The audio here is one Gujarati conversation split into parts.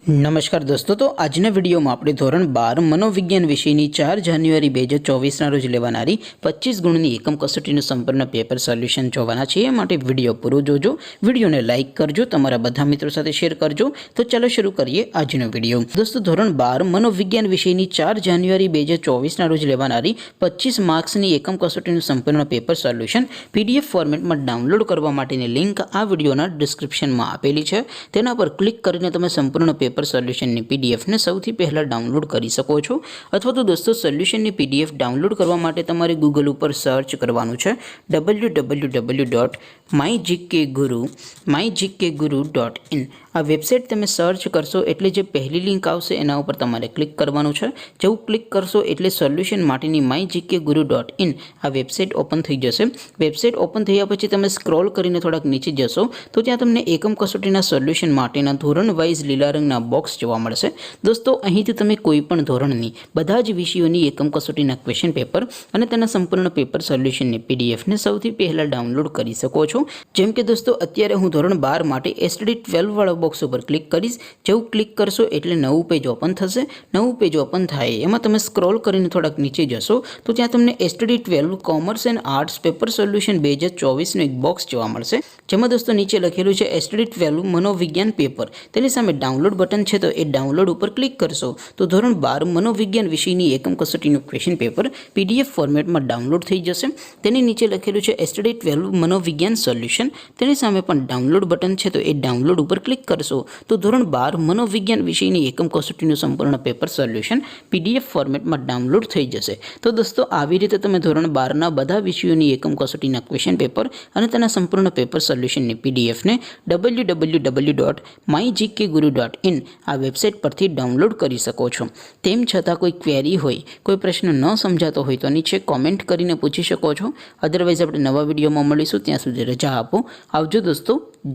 नमस्कार दोस्तों, तो आजना विडियो में આપણે ધોરણ 12 મનોવિજ્ઞાન વિષયની 4 જાન્યુઆરી 2024 ના રોજ લેવાનારી 25 ગુણની એકમ કસોટીનું સંપૂર્ણ પેપર સોલ્યુશન જોવાના છે। માટે વિડિયો પૂરો જોજો, વિડિયોને લાઈક કરજો, તમારા બધા મિત્રો સાથે શેર કરજો। તો ચાલો શરૂ કરીએ આજનો વિડિયો। દોસ્તો, ધોરણ 12 મનોવિજ્ઞાન વિષયની 4 જાન્યુઆરી 2024 ના રોજ લેવાનારી 25 માર્ક્સની એકમ કસોટીનું સંપૂર્ણ પેપર સોલ્યુશન પીડીએફ ફોર્મેટમાં ડાઉનલોડ કરવા માટેની લિંક આ વિડિયોના ડિસ્ક્રિપ્શનમાં આપેલી છે। તેના પર ક્લિક કરીને તમે સંપૂર્ણ પેપર સોલ્યુશનની પીડીએફ ને સૌથી પહેલા ડાઉનલોડ કરી શકો છો। અથવા તો દોસ્તો, સોલ્યુશનની પીડીએફ ડાઉનલોડ કરવા માટે તમારે ગૂગલ ઉપર સર્ચ કરવાનું છે www.mygkguru.in। આ વેબસાઇટ તમે સર્ચ કરશો એટલે જે પહેલી લિંક આવશે એના ઉપર તમારે ક્લિક કરવાનું છે। જેવું ક્લિક કરશો એટલે સોલ્યુશન માટેની mygkguru.in આ વેબસાઇટ ઓપન થઈ જશે। વેબસાઇટ ઓપન થયા પછી તમે સ્ક્રોલ કરીને થોડાક નીચે જશો તો ત્યાં તમને એકમ કસોટીના સોલ્યુશન માટેના ધોરણ વાઇઝ લીલા રંગના બોક્સ જોવા મળશે। દોસ્તો, અહીંથી તમે કોઈ પણ ધોરણની બધા જ વિષયોની એકમ કસોટીના ક્વેશ્ચન પેપર અને તેના સંપૂર્ણ પેપર સોલ્યુશનની પીડીએફને સૌથી પહેલા ડાઉનલોડ કરી શકો છો। જેમ કે દોસ્તો, અત્યારે હું ધોરણ 12 માટે એસટીડી 12 વાળા બોક્સ ઉપર ક્લિક કરીશ। જેવું ક્લિક કરશો એટલે નવું પેજ ઓપન થશે। નવું પેજ ઓપન થાય એમાં તમે સ્ક્રોલ કરીને થોડાક નીચે જશો તો ત્યાં તમને STD 12 commerce and arts paper solution 2024 નું એક બોક્સ જોવા મળશે। જેમાં દોસ્તો નીચે લખેલું છે એસટીડી 12 મનોવિજ્ઞાન પેપર। તેની સામે ડાઉનલોડ બટન છે તો એ ડાઉનલોડ ઉપર ક્લિક કરશો તો ધોરણ 12 મનોવિજ્ઞાન વિષયની એકમ કસોટીનું ક્વેશ્ચન પેપર પીડીએફ ફોર્મેટમાં ડાઉનલોડ થઈ જશે। તેની નીચે લખેલું છે એસટીડી 12 મનોવિજ્ઞાન સોલ્યુશન। તેની સામે પણ ડાઉનલોડ બટન છે તો એ ડાઉનલોડ ઉપર ક્લિક કરશો તો ધોરણ 12 મનોવિજ્ઞાન વિષયની એકમ કસોટીનું સંપૂર્ણ પેપર સોલ્યુશન પીડીએફ ફોર્મેટમાં ડાઉનલોડ થઈ જશે। તો દોસ્તો, આવી રીતે તમે ધોરણ 12ના બધા વિષયોની એકમ કસોટીના ક્વેશ્ચન પેપર અને તેના સંપૂર્ણ પેપર સોલ્યુશનની પીડીએફને www.mygkguru.in આ વેબસાઇટ પરથી ડાઉનલોડ કરી શકો છો। તેમ છતાં કોઈ ક્વેરી હોય, કોઈ પ્રશ્ન ન સમજાતો હોય તો નીચે કોમેન્ટ કરીને પૂછી શકો છો। અધરવાઇઝ આપણે નવા વિડીયોમાં મળીશું, ત્યાં સુધી રજા આપો। આવજો દોસ્તો,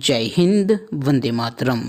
જય હિન્દ, વંદે માતરમ।